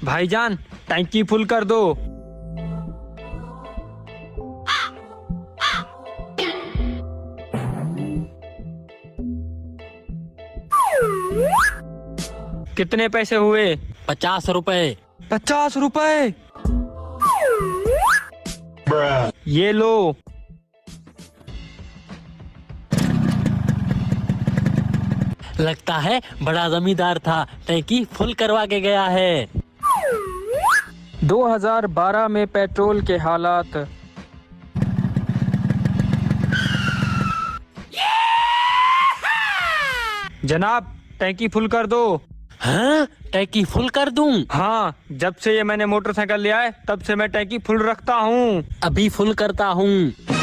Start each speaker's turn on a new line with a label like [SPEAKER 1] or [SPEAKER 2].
[SPEAKER 1] भाईजान टैंकी फुल कर दो। कितने पैसे हुए?
[SPEAKER 2] 50 रुपए।
[SPEAKER 1] 50 रुपए? ये लो।
[SPEAKER 2] लगता है बड़ा जमींदार था, टैंकी फुल करवा के गया है।
[SPEAKER 1] 2012 में पेट्रोल के हालात। जनाब टैंकी फुल कर दो।
[SPEAKER 2] हाँ, टैंकी फुल कर दूं?
[SPEAKER 1] हाँ, जब से ये मैंने मोटरसाइकिल लिया है तब से मैं टैंकी फुल रखता हूँ।
[SPEAKER 2] अभी फुल करता हूँ।